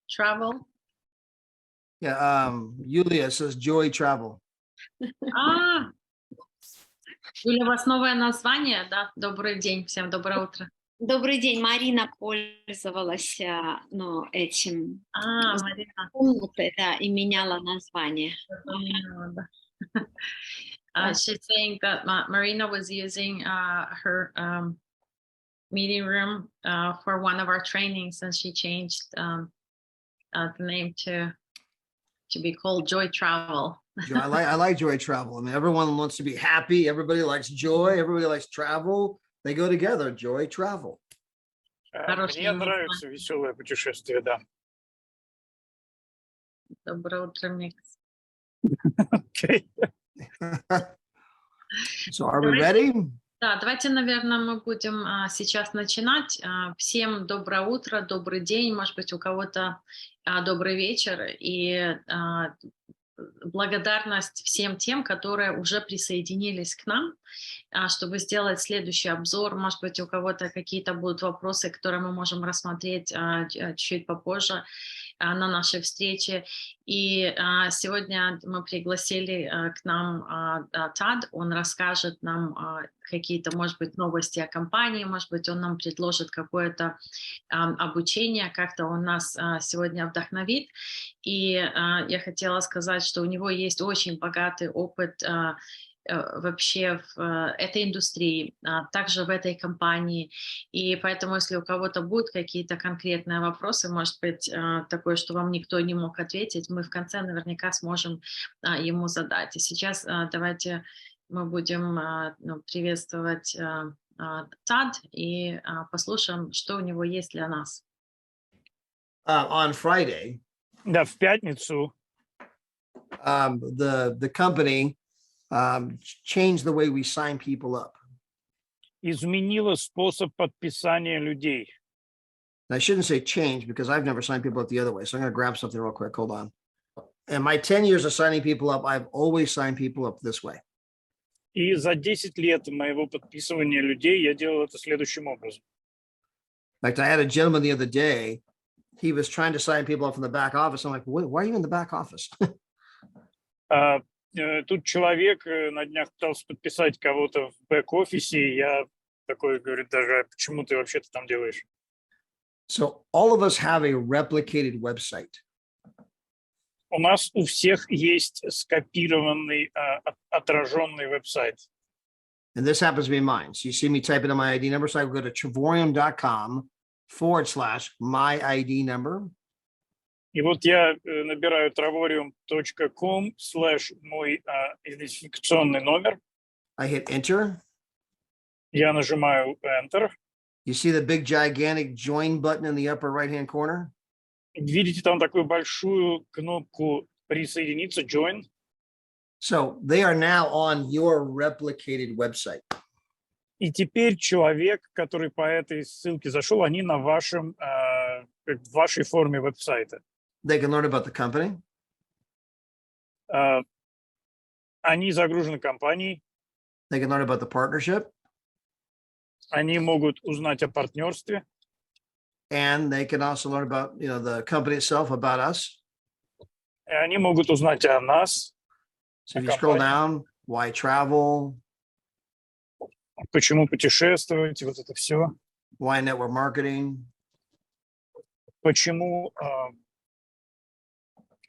travel. Yeah, Yulia says Joy Travel. А, Юля, у вас новое название, да? Добрый день, всем доброе утро. Добрый день, Марина пользовалась этим Марина. комнатой, да, и меняла название. She's saying that Marina was using her meeting room for one of our trainings, and she changed the name to be called Joy Travel. I like Joy Travel. I mean, everyone wants to be happy. Everybody likes joy. Everybody likes travel. They go together. Joy Travel. Мне нравится веселое путешествие, да. Доброе утро, Микс. Okay. So are we ready? Да, давайте, наверное, мы будем сейчас начинать. Всем доброе утро, добрый день, может быть, у кого-то добрый вечер. И благодарность всем тем, которые уже присоединились к нам, чтобы сделать следующий обзор. Может быть, у кого-то какие-то будут вопросы, которые мы можем рассмотреть чуть попозже на нашей встрече. И сегодня мы пригласили к нам Тад. Он расскажет нам какие-то, может быть, новости о компании, может быть, он нам предложит какое-то обучение, как-то он нас сегодня вдохновит. И я хотела сказать, что у него есть очень богатый опыт вообще в этой индустрии, также в этой компании. И поэтому, если у кого-то будут какие-то конкретные вопросы, может быть, такое, что вам никто не мог ответить, мы в конце наверняка сможем ему задать. И сейчас давайте мы будем приветствовать Тад и послушаем, что у него есть для нас. On Friday, Да, в пятницу the company changed the way we sign people up. изменила способ подписания людей. And I shouldn't say change because I've never signed people up the other way. So I'm going to grab something real quick. Hold on. In my 10 years of signing people up, I've always signed people up this way. И за 10 лет моего подписывания людей я делал это следующим образом. In fact, I had a gentleman the other day. He was trying to sign people up from the back office. I'm like, why are you in the back office? Тут человек на днях пытался подписать кого-то в бэк-офисе, и я такой, говорит, даже, почему ты вообще-то там делаешь? So all of us have a replicated website. У нас у всех есть скопированный, отраженный веб-сайт. And this happens to be mine. So you see me type in my ID number. So I go to travorium.com/my ID number. И вот я набираю travorium.com/мой идентификационный номер. I hit enter. Я нажимаю Enter. You see the big gigantic join button in the upper right-hand corner? Видите там такую большую кнопку «Присоединиться», Join. So they are now on your replicated website. И теперь человек, который по этой ссылке зашел, они на вашем, в вашей форме веб-сайта. They can learn about the company. Они загружены компанией. They can learn about the partnership. Они могут узнать о партнерстве. And they can also learn about, the company itself, about us. И они могут узнать о нас. So if you scroll down, why travel? Почему путешествовать, вот это все. Why network marketing? Почему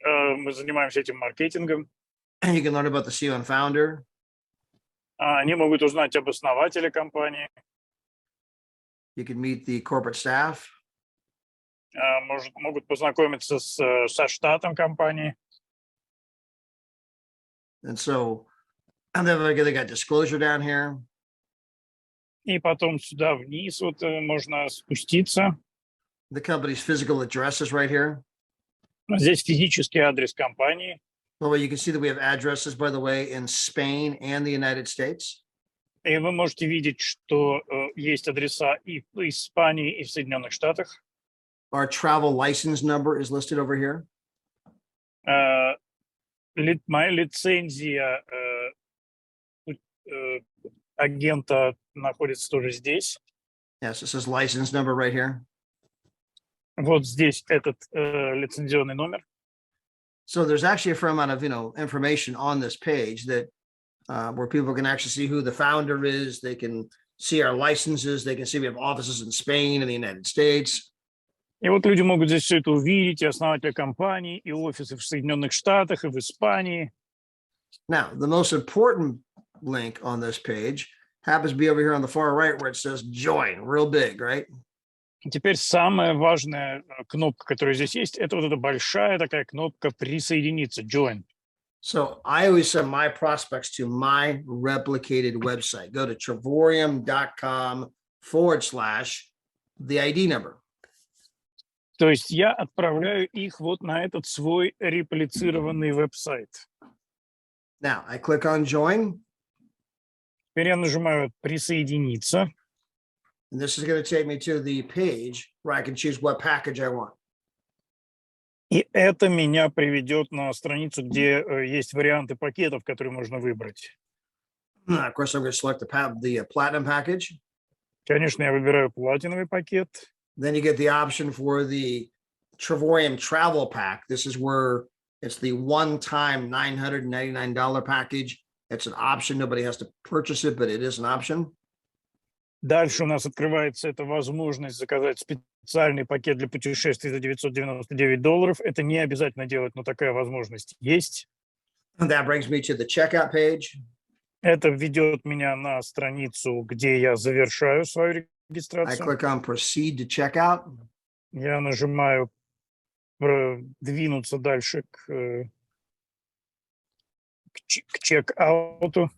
мы занимаемся этим маркетингом. And you can learn about the CEO and founder. Они могут узнать об основателе компании. You can meet the corporate staff. Могут познакомиться со штатом компании. And then they got disclosure down here. И потом сюда вниз вот можно спуститься. The company's physical address is right here. Здесь физический адрес компании. Well, you can see that we have addresses, by the way, in Spain and the United States. И вы можете видеть, что есть адреса и в Испании, и в Соединенных Штатах. Our travel license number is listed over here. Моя лицензия агента находится тоже здесь. Yes, it says license number right here. Вот здесь этот лицензионный номер. So there's actually a fair amount of, information on this page that where people can actually see who the founder is. They can see our licenses. They can see we have offices in Spain and the United States. И вот люди могут здесь все это увидеть, и основателя компании, и офисы в Соединенных Штатах, и в Испании. Now, the most important link on this page happens to be over here on the far right where it says join, real big, right? И теперь самая важная кнопка, которая здесь есть, это вот эта большая такая кнопка «Присоединиться», «Join». So I always send my prospects to my replicated website. Go to Travorium.com/the ID number. То есть я отправляю их вот на этот свой реплицированный веб-сайт. Now I click on join. Теперь я нажимаю «Присоединиться». And this is going to take me to the page where I can choose what package I want. И это меня приведет на страницу, где есть варианты пакетов, которые можно выбрать. Of course, I'm going to select the platinum package. Конечно, я выбираю платиновый пакет. Then you get the option for the Travorium travel pack. This is where it's the one-time $999 package. It's an option. Nobody has to purchase it, but it is an option. Дальше у нас открывается эта возможность заказать специальный пакет для путешествий за $999. Это не обязательно делать, но такая возможность есть. And that brings me to the checkout page. Это введет меня на страницу, где я завершаю свою I регистрацию. click on proceed to checkout. Я нажимаю двинуться дальше к чек-ауту.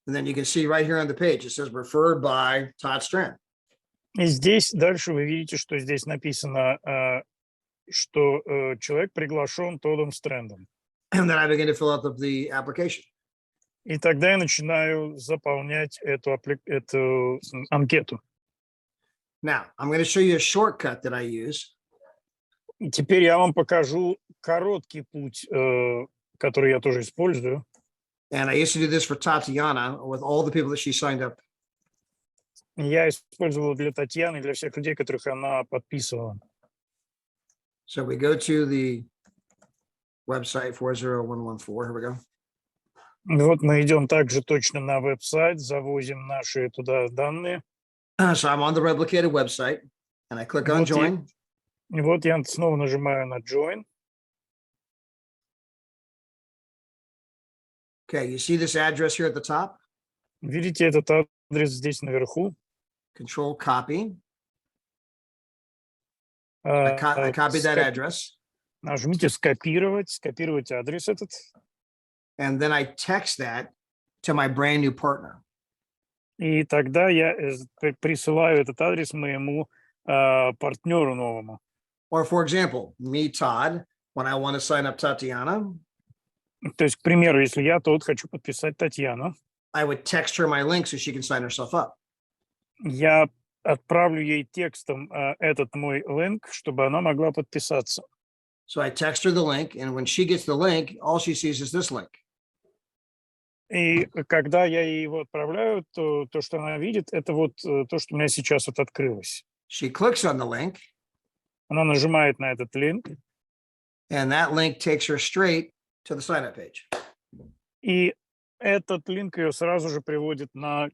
And then you can see right here on the page, it says referred by Todd Strand. И здесь дальше вы видите, что здесь написано, что человек приглашен Тоддом Стрэндом. And then I begin to fill out the application. И тогда я начинаю заполнять эту анкету. Now, I'm going to show you a shortcut that I use. И теперь я вам покажу короткий путь, который я тоже использую. And I used to do this for Tatiana with all the people that she signed up. Я использовал для Татьяны, для всех людей, которых она подписывала. So we go to the website 40114. Here we go. Вот мы идем также точно на веб-сайт, завозим наши туда данные. So I'm on the replicated website and I click on Вот join. И вот я снова нажимаю на Join. Okay, you see this address here at the top? Видите этот адрес здесь наверху? Control copy. I copied that address. Нажмите скопировать адрес этот. And then I text that to my brand new partner. И тогда я присылаю этот адрес моему партнеру новому. Or for example, me, Todd, when I want to sign up Tatiana, То есть, к примеру, если я тут хочу подписать Татьяну, I would text her my link so she can sign herself up. я отправлю ей текстом этот мой линк, чтобы она могла подписаться. So I text her the link, and when she gets the link, all she sees is this link. И когда я ей его отправляю, то что она видит, это вот то, что у меня сейчас вот открылось. She clicks on the link, Она нажимает на этот линк, and that link takes her straight to the sign-up page. и этот линк ее сразу же приводит на...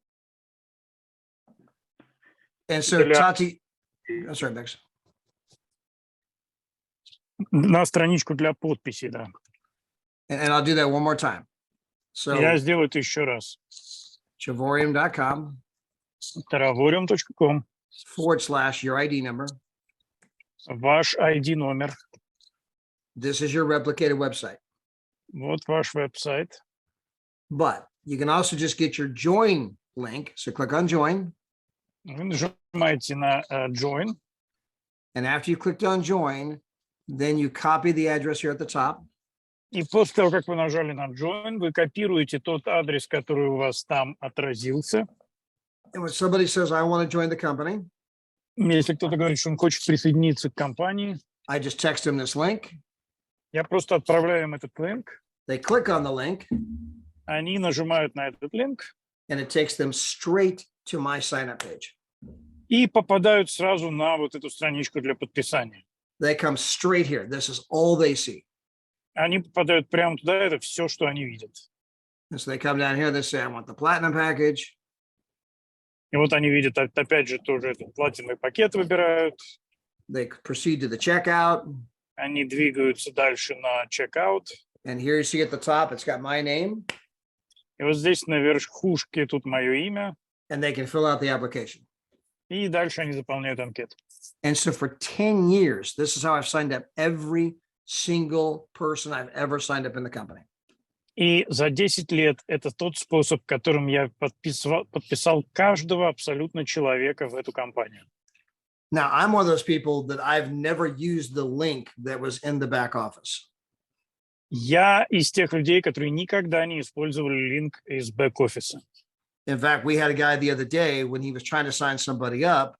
And so Для- Tati, I'm sorry, Bex. на страничку для подписи, да. And I'll do that one more time. So Я сделаю это еще раз. Travorium.com Travorium.com, /your ID number. ваш ID номер, This is your replicated website. вот ваш веб-сайт. But you can also just get your join link. So click on join. Вы нажимаете на Join, And after you clicked on join, then you copy the address here at the top. и после того, как вы нажали на Join, вы копируете тот адрес, который у вас там отразился. And when somebody says, I want to join the company, Если кто-то говорит, что он хочет присоединиться к компании, I just text them this link. я просто отправляю им этот линк, They click on the link, они нажимают на этот линк and it takes them straight to my sign up page. и попадают сразу на вот эту страничку для подписания. they come straight here. This is all they see. Они попадают прямо туда, это все, что они видят. And so they come down here, they say, I want the platinum package. И вот они видят, опять же, тоже этот платиновый пакет выбирают. They proceed to the checkout. Они двигаются дальше на чекаут. And here you see at the top, it's got my name. И вот здесь на верхушке тут мое имя. And they can fill out the application. И дальше они заполняют анкету. And so for 10 years, this is how I've signed up every single person I've ever signed up in the company. И за 10 лет это тот способ, которым я подписал каждого абсолютно человека в эту компанию. Now, I'm one of those people that I've never used the link that was in the back office. Я из тех людей, которые никогда не использовали линк из бэк-офиса. In fact, we had a guy the other day when he was trying to sign somebody up,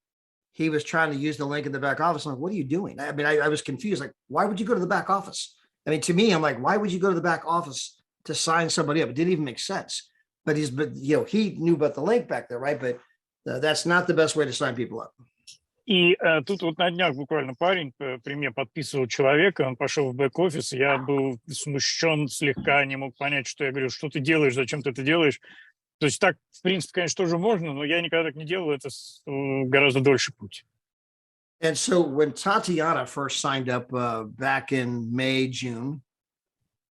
he was trying to use the link in the back office. I'm like, what are you doing? I mean, I was confused. Like, why would you go to the back office? I mean, to me, I'm like, why would you go to the back office to sign somebody up? It didn't even make sense. But he knew about the link back there, right? But that's not the best way to sign people up. И тут вот на днях буквально парень при мне подписывал человека, он пошел в бэк-офис, я был смущен слегка, не мог понять, что я говорю, что ты делаешь, зачем ты это делаешь. То есть так, в принципе, конечно, тоже можно, но я никогда так не делал, это гораздо дольше путь. And so when Tatiana first signed up back in May, June.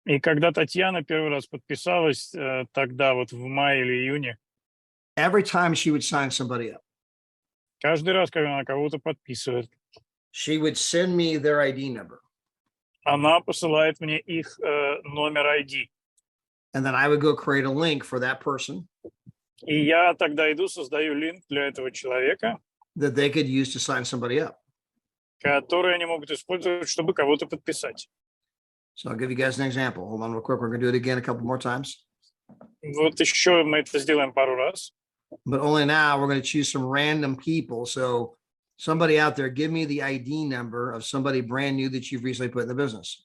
И когда Татьяна первый раз подписалась, тогда вот в мае или июне. Every time she would sign somebody up. Каждый раз, когда она кого-то подписывает. She would send me their ID number. Она посылает мне их номер ID. And then I would go create a link for that person. И я тогда иду, создаю линк для этого человека, that they could use to sign somebody up. который они могут использовать, чтобы кого-то подписать. So I'll give you guys an example. Hold on real quick. We're going to do it again a couple more times. Вот еще мы это сделаем пару раз. But only now we're going to choose some random people. So somebody out there, give me the ID number of somebody brand new that you've recently put in the business.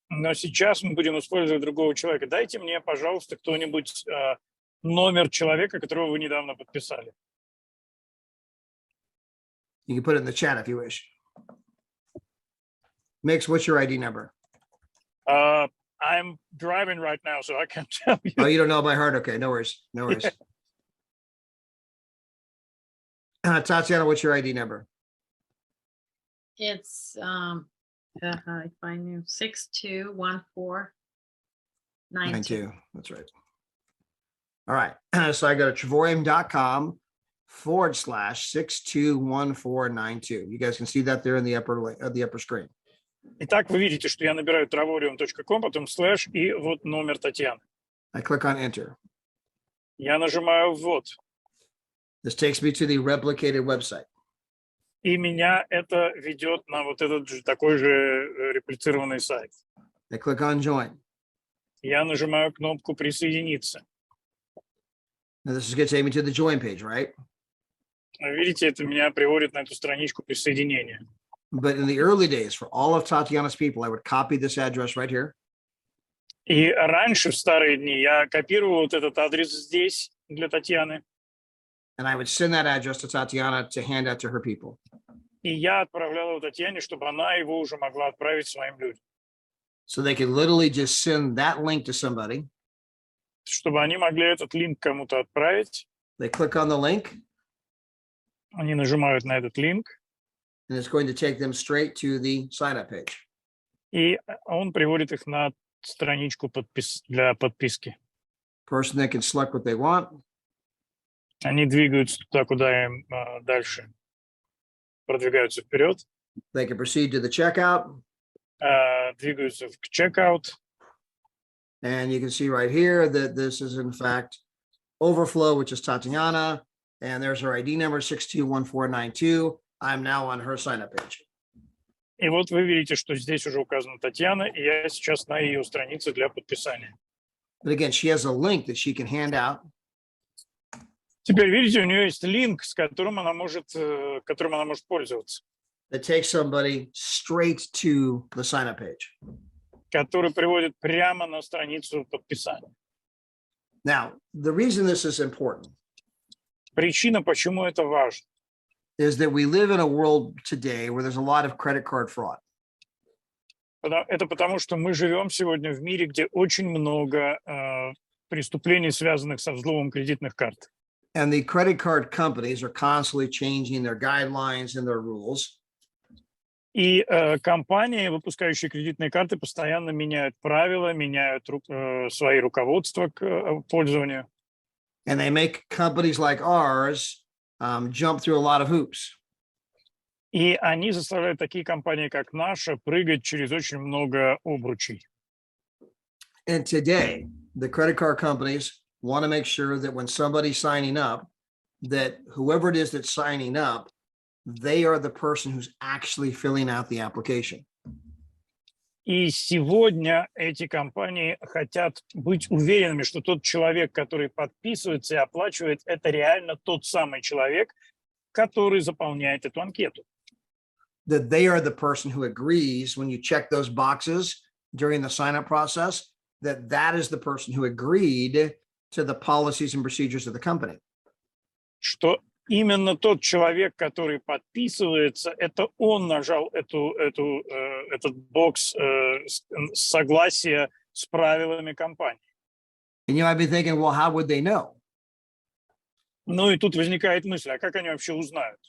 Но сейчас мы будем использовать другого человека. Дайте мне, пожалуйста, кто-нибудь номер человека, которого вы недавно подписали. You can put it in the chat if you wish. Mix, what's your ID number? I'm driving right now, so I can't tell you. Oh, you don't know by heart? Okay, no worries. No worries. Tatiana, what's your ID number? It's if I knew 621492. That's right. All right. So I go to Travarium.com/621492. You guys can see that there in the upper screen. Итак, вы видите, что я набираю travarium.com, потом слэш и вот номер Татьяны. I click on enter. Я нажимаю ввод. This takes me to the replicated website. И меня это ведет на вот этот же такой же реплицированный сайт. I click on join. Я нажимаю кнопку «Присоединиться». Now this is going to take me to the join page, right? Видите, это меня приводит на эту страничку присоединения. But in the early days, for all of Tatiana's people, I would copy this address right here. И раньше, в старые дни, я копировал вот этот адрес здесь для Татьяны. And I would send that address to Tatiana to hand out to her people. И я отправлял его Татьяне, чтобы она его уже могла отправить своим людям. So they could literally just send that link to somebody. Чтобы они могли этот линк кому-то отправить. They click on the link. Они нажимают на этот линк. And it's going to take them straight to the sign-up page. И он приводит их на страничку для подписки. Person that can select what they want. Они двигаются туда, куда им дальше продвигаются вперед. They can proceed to the checkout. Двигаются к checkout. And you can see right here that this is in fact Overflow, which is Tatiana. And there's her ID number, 621492. I'm now on her sign-up page. И вот вы видите, что здесь уже указана Татьяна, и я сейчас на ее странице для подписания. But again, she has a link that she can hand out. Теперь видите, у нее есть линк, с которым она может пользоваться. That takes somebody straight to the sign-up page. Который приводит прямо на страницу подписания. Now, the reason this is important Причина, почему это важно, is that we live in a world today where there's a lot of credit card fraud. Это потому, что мы живем сегодня в мире, где очень много преступлений, связанных со взломом кредитных карт. And the credit card companies are constantly changing their guidelines and their rules. И компании, выпускающие кредитные карты, постоянно меняют правила, меняют свои руководства к пользованию. And they make companies like ours jump through a lot of hoops. И они заставляют такие компании, как наша, прыгать через очень много обручей. And today, the credit card companies want to make sure that when somebody's signing up, that whoever it is that's signing up, they are the person who's actually filling out the application. И сегодня эти компании хотят быть уверенными, что тот человек, который подписывается и оплачивает, это реально тот самый человек, который заполняет эту анкету. That they are the person who agrees when you check those boxes during the sign-up process, that is the person who agreed to the policies and procedures of the company. Что именно тот человек, который подписывается, это он нажал этот бокс согласия с правилами компании. And you might be thinking, well, how would they know? Ну и тут возникает мысль, а как они вообще узнают?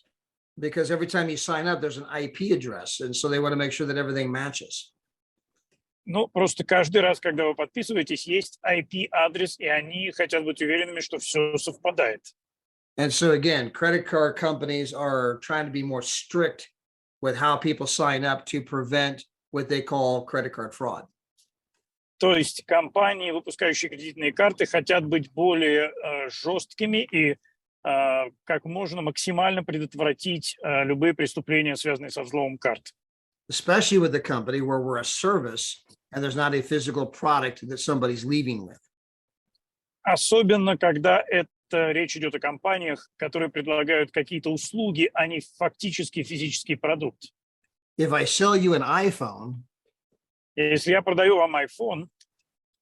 Because every time you sign up, there's an IP address. And so they want to make sure that everything matches. Ну, просто каждый раз, когда вы подписываетесь, есть IP-адрес, и они хотят быть уверенными, что все совпадает. And so again, credit card companies are trying to be more strict with how people sign up to prevent what they call credit card fraud. То есть компании, выпускающие кредитные карты, хотят быть более жесткими и как можно максимально предотвратить любые преступления, связанные со взломом карт. Especially with the company where we're a service and there's not a physical product that somebody's leaving with. Особенно, когда речь идет о компаниях, которые предлагают какие-то услуги, а не фактически физический продукт. If I sell you an iPhone, если я продаю вам iPhone,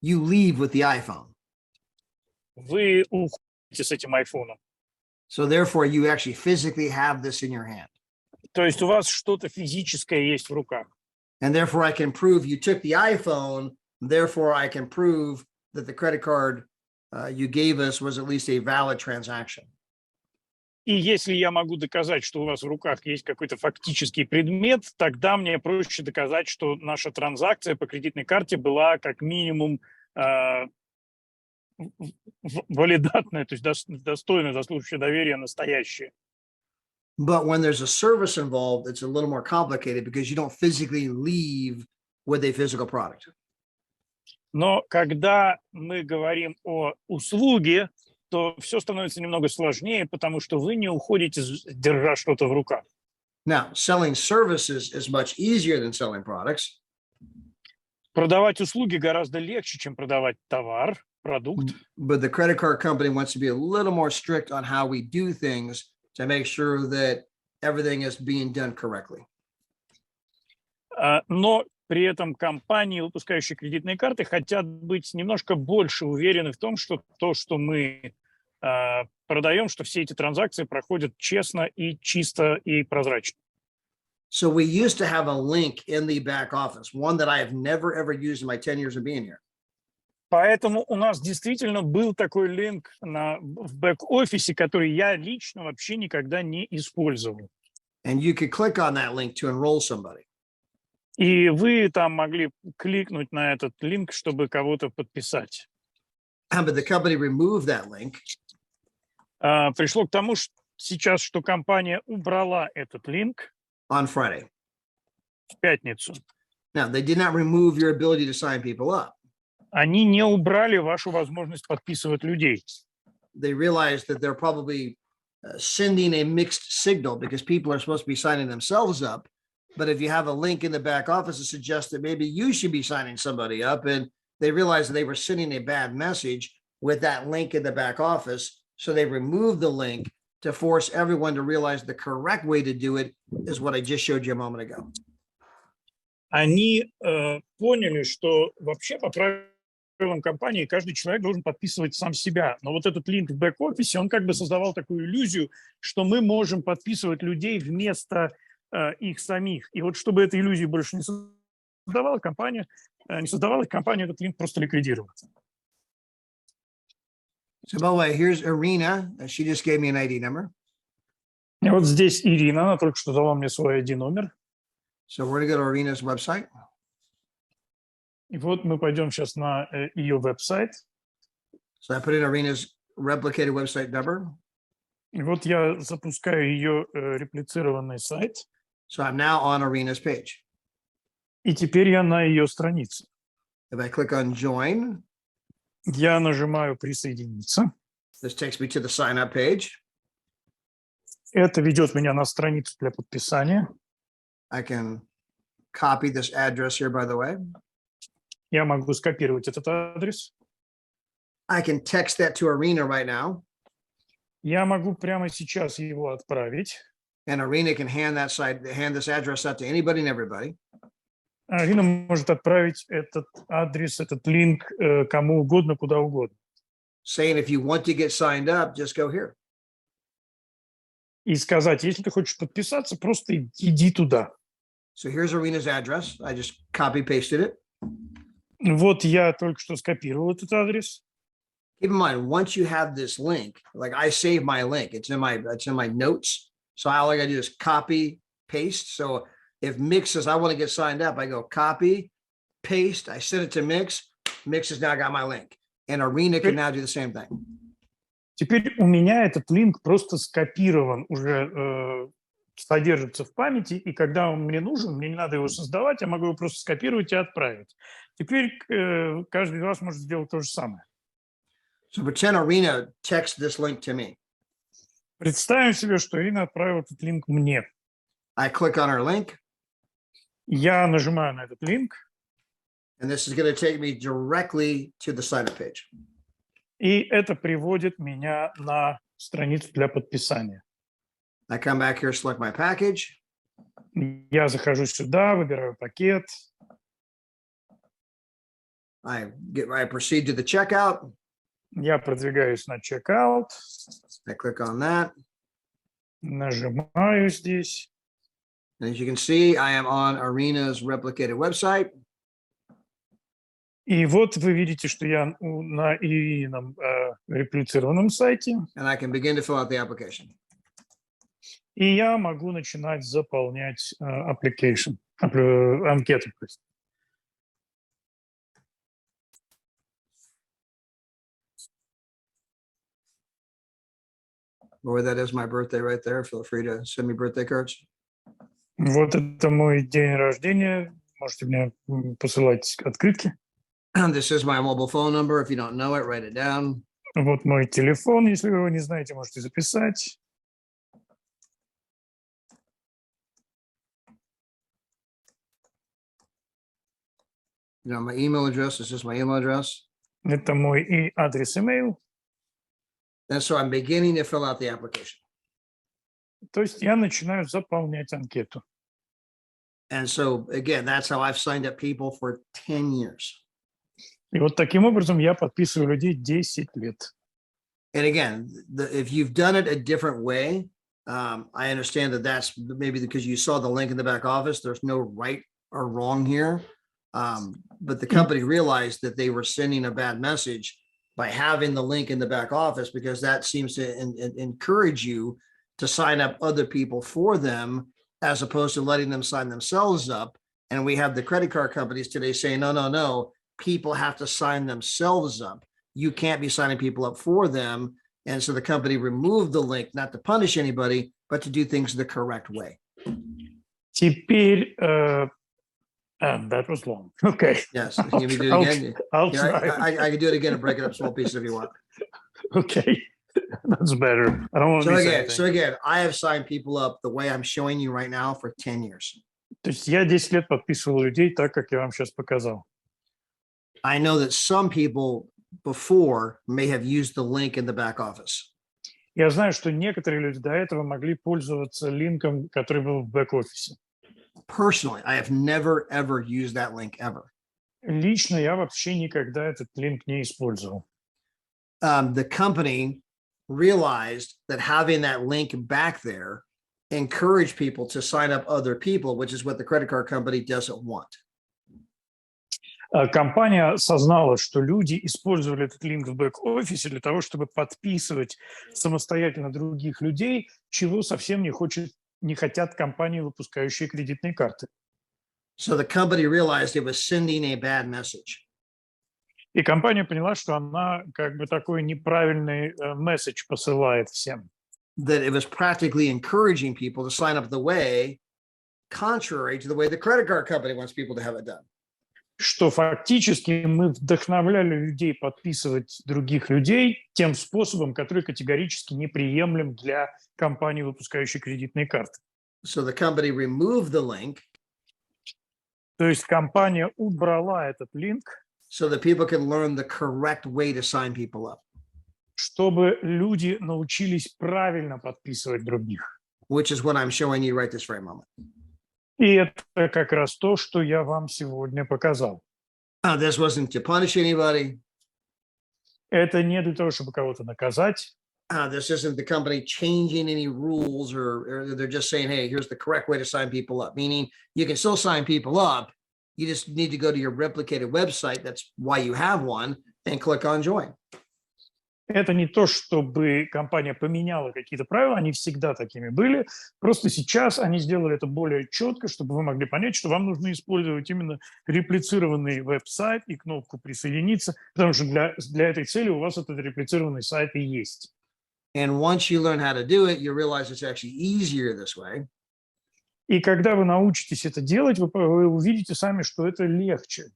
you leave with the iPhone. Вы уходите с этим iPhone. So therefore, you actually physically have this in your hand. То есть у вас что-то физическое есть в руках. And therefore, I can prove you took the iPhone. Therefore, I can prove that the credit card you gave us was at least a valid transaction. И если я могу доказать, что у вас в руках есть какой-то фактический предмет, тогда мне проще доказать, что наша транзакция по кредитной карте была как минимум валидатная, то есть достойная, заслуживающая доверия, настоящая. But when there's a service involved, it's a little more complicated because you don't physically leave with a physical product. Но когда мы говорим о услуге, то все становится немного сложнее, потому что вы не уходите, держа что-то в руках. Now, selling services is much easier than selling products. Продавать услуги гораздо легче, чем продавать товар, продукт. But the credit card company wants to be a little more strict on how we do things to make sure that everything is being done correctly. Но при этом компании, выпускающие кредитные карты, хотят быть немножко больше уверены в том, что то, что мы продаем, что все эти транзакции проходят честно и чисто и прозрачно. So we used to have a link in the back office, one that I have never, ever used in my 10 years of being here. Поэтому у нас действительно был такой линк в бэк-офисе, который я лично вообще никогда не использовал. And you could click on that link to enroll somebody. И вы там могли кликнуть на этот линк, чтобы кого-то подписать. But the company removed that link. Пришло к тому, что сейчас, что компания убрала этот линк on Friday. В пятницу. Now, they did not remove your ability to sign people up. Они не убрали вашу возможность подписывать людей. They realized that they're probably sending a mixed signal because people are supposed to be signing themselves up. But if you have a link in the back office that suggests that maybe you should be signing somebody up, and they realized that they were sending a bad message with that link in the back office. So they removed the link to force everyone to realize the correct way to do it is what I just showed you a moment ago. Они поняли, что вообще по правилам компании каждый человек должен подписывать сам себя. Но вот этот линк в бэк-офисе, он как бы создавал такую иллюзию, что мы можем подписывать людей вместо их самих. И вот чтобы этой иллюзии больше не создавала, компания не создавала, компания этот линк просто ликвидировала. So by the way, here's Irina. She just gave me an ID number. И вот здесь Ирина, она только что дала мне свой ID-номер. So we're going to go to Irina's website. И вот мы пойдем сейчас на ее веб-сайт. So I put in Irina's replicated website number. И вот я запускаю ее реплицированный сайт. So I'm now on Irina's page. И теперь я на ее странице. If I click on join, Я нажимаю «Присоединиться». this takes me to the sign up page. Это ведет меня на страницу для подписания. I can copy this address here, by the way. Я могу скопировать этот адрес. I can text that to Irina right now, Я могу прямо сейчас его отправить. and Irina can hand this address out to anybody and everybody. Арина может отправить этот адрес, этот линк кому угодно, куда угодно. Saying if you want to get signed up, just go here. И сказать, если ты хочешь подписаться, просто иди туда. So here's Irina's address. I just copy pasted it. Вот я только что скопировал этот адрес. Keep in mind, once you have this link, like I save my link, it's in my notes. So all I gotta do is copy, paste. So if Mix says I want to get signed up, I go copy, paste, I send it to Mix. Mix has now got my link. And Irina can now do the same thing. Теперь у меня этот линк просто скопирован, уже содержится в памяти, и когда он мне нужен, мне не надо его создавать, я могу его просто скопировать и отправить. Теперь каждый из вас может сделать то же самое. So pretend Irina texts this link to me. Представим себе, что Ирина отправила этот линк мне. I click on her link, Я нажимаю на этот линк, and this is going to take me directly to the sign up page. и это приводит меня на страницу для подписания. I come back here, select my package. Я захожу сюда, выбираю пакет, I proceed to the checkout. я продвигаюсь на чекаут, I click on that. нажимаю здесь. And as you can see, I am on Irina's replicated website. И вот вы видите, что я на Иринином реплицированном сайте, And I can begin to fill out the application. и я могу начинать заполнять анкету. Or that is my birthday right there. Feel free to send me birthday cards. Вот это мой день рождения. Можете мне посылать открытки. This is my mobile phone number. If you don't know it, write it down. Вот мой телефон, если вы его не знаете, можете записать. You know, my email address is just my email address. Это мой адрес email. And so I'm beginning to fill out the application. То есть я начинаю заполнять анкету. And so, again, that's how I've signed up people for 10 years. И вот таким образом я подписываю людей 10 лет. And again, if you've done it a different way, I understand that that's maybe because you saw the link in the back office. There's no right or wrong here. But the company realized that they were sending a bad message by having the link in the back office, because that seems to encourage you to sign up other people for them, as opposed to letting them sign themselves up. And we have the credit card companies today saying, no, people have to sign themselves up. You can't be signing people up for them. And so the company removed the link, not to punish anybody, but to do things the correct way. Теперь, that was long. Okay. Yes. Can you do it again? I'll Yeah, try. I can do it again and break it up small pieces if you want. Okay. That's better. I don't want to miss anything. So again, I have signed people up the way I'm showing you right now for 10 years. То есть я 10 лет подписывал людей так, как я вам сейчас показал. I know that some people before may have used the link in the back office. Я знаю, что некоторые люди до этого могли пользоваться линком, который был в бэк-офисе. Personally, I have never, ever used that link ever. Лично я вообще никогда этот линк не использовал. The company realized that having that link back there encouraged people to sign up other people, which is what the credit card company doesn't want. Компания осознала, что люди использовали этот линк в бэк-офисе для того, чтобы подписывать самостоятельно других людей, чего совсем не хотят компании, выпускающие кредитные карты. So the company realized it was sending a bad message. И компания поняла, что она как бы такой неправильный месседж посылает всем. That it was practically encouraging people to sign up the way, contrary to the way the credit card company wants people to have it done. Что фактически мы вдохновляли людей подписывать других людей тем способом, который категорически неприемлем для компании, выпускающей кредитные карты. So the company removed the link То есть компания убрала этот линк, so that people can learn the correct way to sign people up, чтобы люди научились правильно подписывать других. which is what I'm showing you right this very moment. И это как раз то, что я вам сегодня показал. This wasn't to punish anybody. Это не для того, чтобы кого-то наказать. This isn't the company changing any rules, or they're just saying, hey, here's the correct way to sign people up. Meaning you can still sign people up. You just need to go to your replicated website. That's why you have one, and click on join. Это не то, чтобы компания поменяла какие-то правила, они всегда такими были. Просто сейчас они сделали это более четко, чтобы вы могли понять, что вам нужно использовать именно реплицированный веб-сайт и кнопку «Присоединиться», потому что для этой цели у вас этот реплицированный сайт и есть. And once you learn how to do it, you realize it's actually easier this way. И когда вы научитесь это делать, вы увидите сами, что это легче.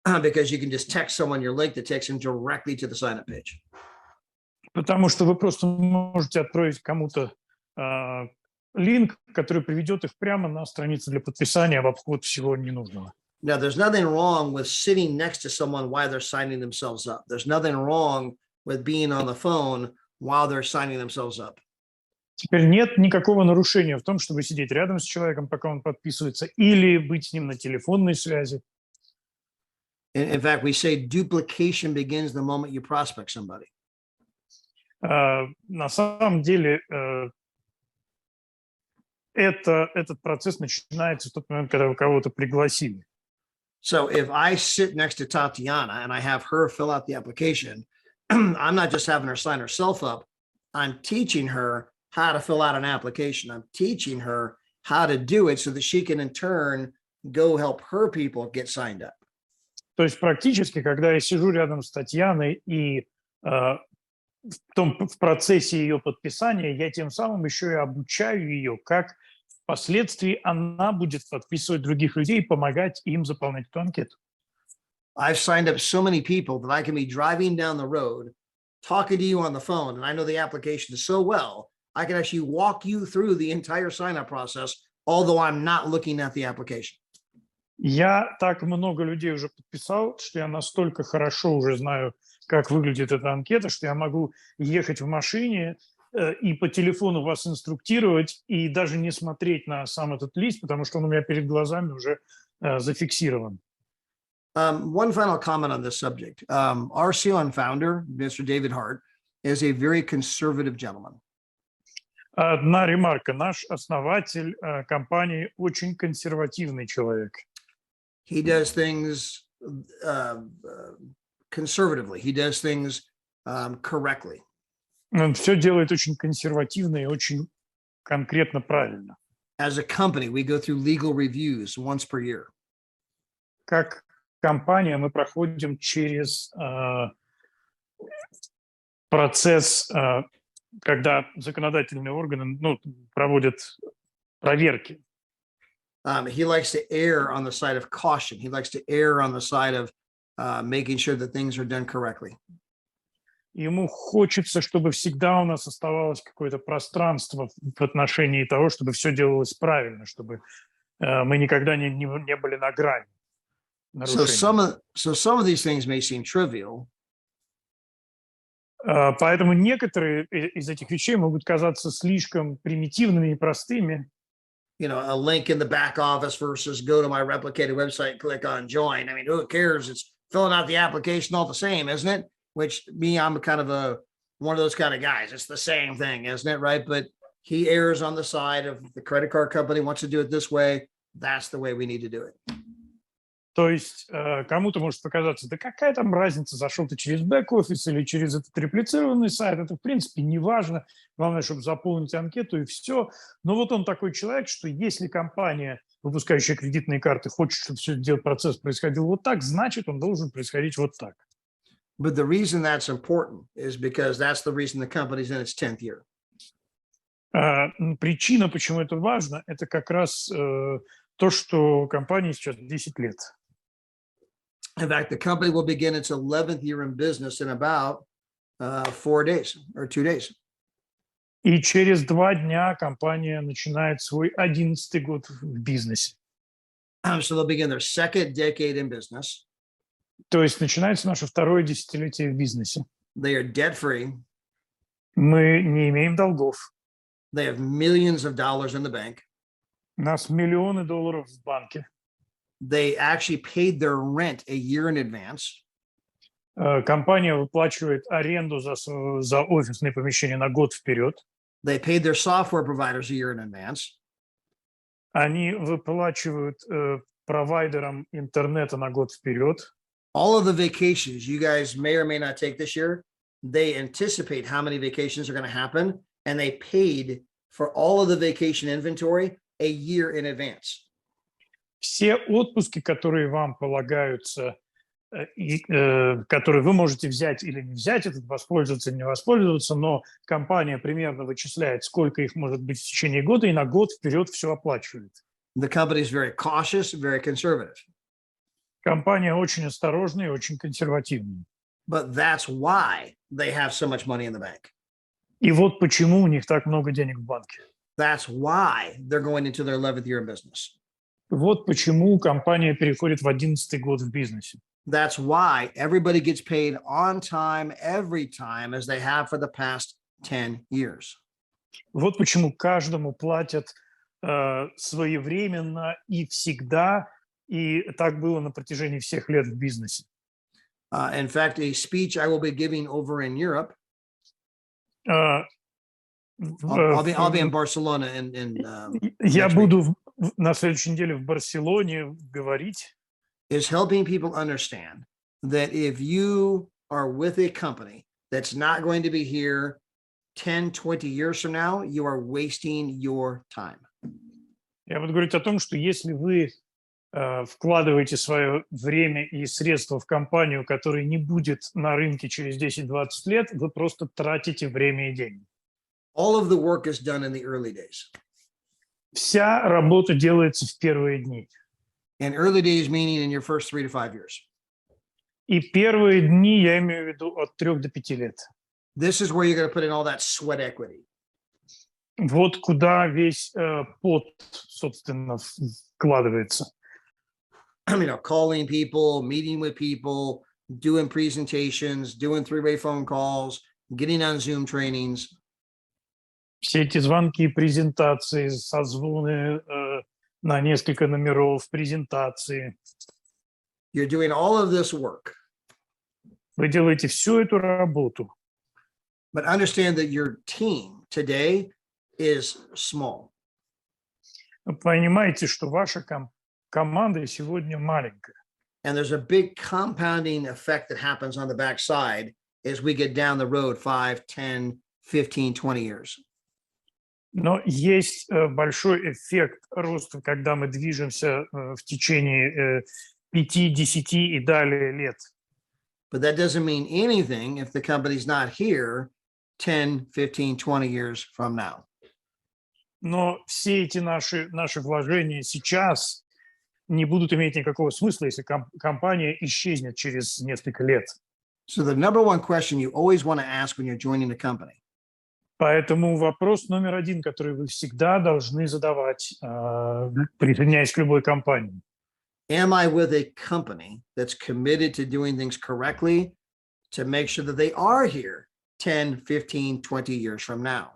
Because you can just text someone your link that takes them directly to the sign-up page. Потому что вы просто можете отправить кому-то линк, который приведет их прямо на страницу для подписания в обход всего ненужного. Now, there's nothing wrong with sitting next to someone while they're signing themselves up. There's nothing wrong with being on the phone while they're signing themselves up. Теперь нет никакого нарушения в том, чтобы сидеть рядом с человеком, пока он подписывается, или быть с ним на телефонной связи. In fact, we say duplication begins the moment you prospect somebody. На самом деле этот процесс начинается в тот момент, когда вы кого-то пригласили. So if I sit next to Tatiana and I have her fill out the application, I'm not just having her sign herself up. I'm teaching her how to fill out an application. I'm teaching her how to do it so that she can in turn go help her people get signed up. То есть практически, когда я сижу рядом с Татьяной и в процессе ее подписания, я тем самым еще и обучаю ее, как впоследствии она будет подписывать других людей и помогать им заполнять эту анкету. I've signed up so many people that I can be driving down the road, talking to you on the phone, and I know the application so well, I can actually walk you through the entire sign-up process, although I'm not looking at the application. Я так много людей уже подписал, что я настолько хорошо уже знаю, как выглядит эта анкета, что я могу ехать в машине и по телефону вас инструктировать и даже не смотреть на сам этот лист, потому что он у меня перед глазами уже зафиксирован. One final comment on this subject. Our CLN founder, Mr. David Hart, is a very conservative gentleman. Одна ремарка. Наш основатель компании очень консервативный человек. He does things conservatively. He does things correctly. Он все делает очень консервативно и очень конкретно правильно. As a company, we go through legal reviews once per year. Как компания мы проходим через процесс, когда законодательные органы проводят проверки. He likes to err on the side of caution. He likes to err on the side of making sure that things are done correctly. Ему хочется, чтобы всегда у нас оставалось какое-то пространство в отношении того, чтобы все делалось правильно, чтобы мы никогда не были на грани So нарушения. some of these things may seem trivial, Поэтому некоторые из этих вещей могут казаться слишком примитивными и простыми. you know, a link in the back office versus go to my replicated website, click on join. I mean, who cares? It's filling out the application all the same, isn't it? Which I'm kind of one of those kind of guys. It's the same thing, isn't it? Right. But he errs on the side of the credit card company wants to do it this way. That's the way we need to do it. То есть кому-то может показаться, да какая там разница, зашел ты через бэк-офис или через этот реплицированный сайт, это в принципе не важно, главное, чтобы заполнить анкету и все. Но вот он такой человек, что если компания, выпускающая кредитные карты, хочет, чтобы все делать, процесс происходил вот так, значит, он должен происходить вот так. But the reason that's important is because that's the reason the company's in its 10th year. Причина, почему это важно, это как раз то, что компании сейчас 10 лет. In fact, the company will begin its 11th year in business in about 4 days or 2 days. И через 2 дня компания начинает свой 11-й год в бизнесе. So they'll begin their second decade in business. То есть начинается наше второе десятилетие в бизнесе. They are debt free. Мы не имеем долгов. They have millions of dollars in the bank. У нас миллионы долларов в банке. They actually paid their rent a year in advance. Компания выплачивает аренду за офисные помещения на год вперед. They paid their software providers a year in advance. Они выплачивают провайдерам интернета на год вперед. All of the vacations you guys may or may not take this year, they anticipate how many vacations are going to happen, and they paid for all of the vacation inventory a year in advance. Все отпуски, которые вам полагаются, которые вы можете взять или не взять, этот воспользоваться или не воспользоваться, но компания примерно вычисляет, сколько их может быть в течение года, и на год вперед все оплачивает. The company is very cautious, very conservative. Компания очень осторожная и очень консервативная. But that's why they have so much money in the bank. И вот почему у них так много денег в банке. That's why they're going into their 11th year in business. Вот почему компания переходит в 11-й год в бизнесе. That's why everybody gets paid on time every time as they have for the past 10 years. Вот почему каждому платят своевременно и всегда, и так было на протяжении всех лет в бизнесе. In fact, a speech I will be giving over in Europe. I'll be in Barcelona Я буду на следующей неделе в Барселоне говорить. Is helping people understand that if you are with a company that's not going to be here 10, 20 years from now, you are wasting your time. Я буду говорить о том, что если вы вкладываете свое время и средства в компанию, которая не будет на рынке через 10-20 лет, вы просто тратите время и деньги. All of the work is done in the early days. Вся работа делается в первые дни. And early days meaning in your first 3 to 5 years. И первые дни я имею в виду от 3 до 5 лет. This is where you're going to put in all that sweat equity. Вот куда весь пот, собственно, вкладывается. Calling people, meeting with people, doing presentations, doing 3-way phone calls, getting on Zoom trainings. Все эти звонки, презентации, созвоны на несколько номеров, презентации. You're doing all of this work. Вы делаете всю эту работу. But understand that your team today is small. Понимаете, что ваша команда сегодня маленькая. And there's a big compounding effect that happens on the backside as we get down the road 5, 10, 15, 20 years. Но есть большой эффект роста, когда мы движемся в течение 5, 10 и далее лет. But that doesn't mean anything if the company's not here 10, 15, 20 years from now. Но все эти наши вложения сейчас не будут иметь никакого смысла, если компания исчезнет через несколько лет. So the number one question you always want to ask when you're joining a company. Поэтому вопрос номер один, который вы всегда должны задавать, присоединяясь к любой компании. Am I with a company that's committed to doing things correctly to make sure that they are here 10, 15, 20 years from now?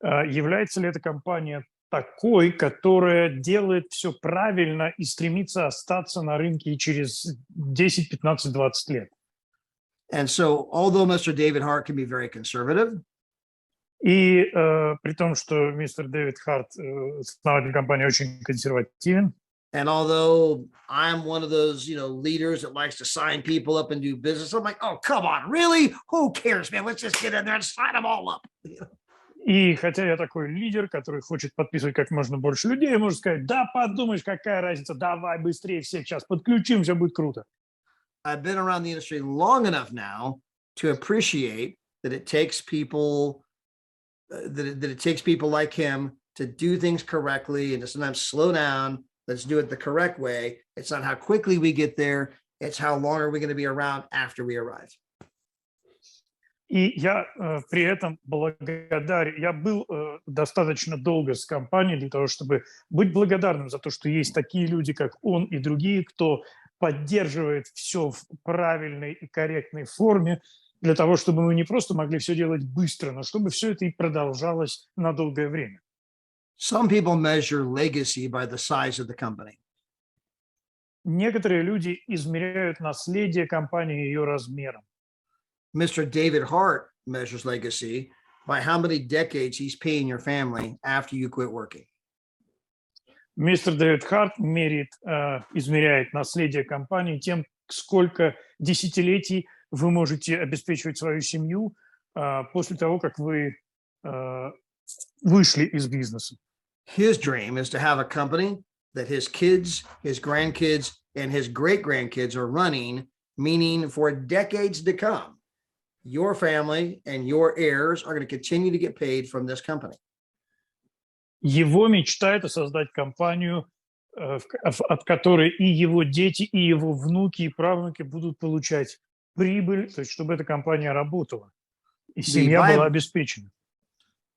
Является ли эта компания такой, которая делает все правильно и стремится остаться на рынке и через 10, 15, 20 лет? And so, although Mr. David Hart can be very conservative, И при том, что мистер Дэвид Харт, основатель компании, очень консервативен, And although I'm one of those, leaders that likes to sign people up and do business, I'm like, oh, come on, really? Who cares, man? Let's just get in there and sign them all up. И хотя я такой лидер, который хочет подписывать как можно больше людей, можно сказать, да подумаешь, какая разница, давай быстрее всех сейчас подключим, все будет круто. I've been around the industry long enough now to appreciate that it takes people like him to do things correctly and to sometimes slow down. Let's do it the correct way. It's not how quickly we get there. It's how long are we going to be around after we arrive. И я при этом благодарен. Я был достаточно долго с компанией для того, чтобы быть благодарным за то, что есть такие люди, как он и другие, кто поддерживает все в правильной и корректной форме, для того, чтобы мы не просто могли все делать быстро, но чтобы все это и продолжалось на долгое время. Some people measure legacy by the size of the company. Некоторые люди измеряют наследие компании ее размером. Mr. David Hart measures legacy by how many decades he's paying your family after you quit working. Мистер Дэвид Харт измеряет наследие компании тем, сколько десятилетий вы можете обеспечивать свою семью после того, как вы вышли из бизнеса. His dream is to have a company that his kids, his grandkids, and his great-grandkids are running, meaning for decades to come, your family and your heirs are going to continue to get paid from this company. Его мечта – это создать компанию, от которой и его дети, и его внуки, и правнуки будут получать прибыль, то есть чтобы эта компания работала, и семья была обеспечена.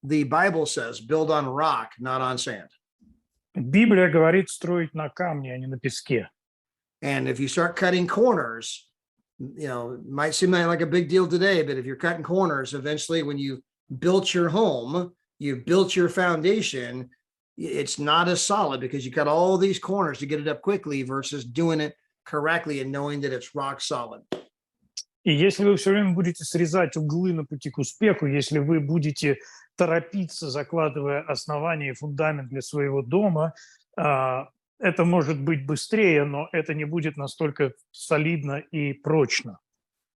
The Bible says, build on rock, not on sand. Библия говорит строить на камне, а не на песке. And if you start cutting corners, it might seem like a big deal today, but if you're cutting corners, eventually when you built your home, you built your foundation, it's not as solid because you cut all these corners to get it up quickly versus doing it correctly and knowing that it's rock solid. И если вы все время будете срезать углы на пути к успеху, если вы будете торопиться, закладывая основание и фундамент для своего дома, это может быть быстрее, но это не будет настолько солидно и прочно.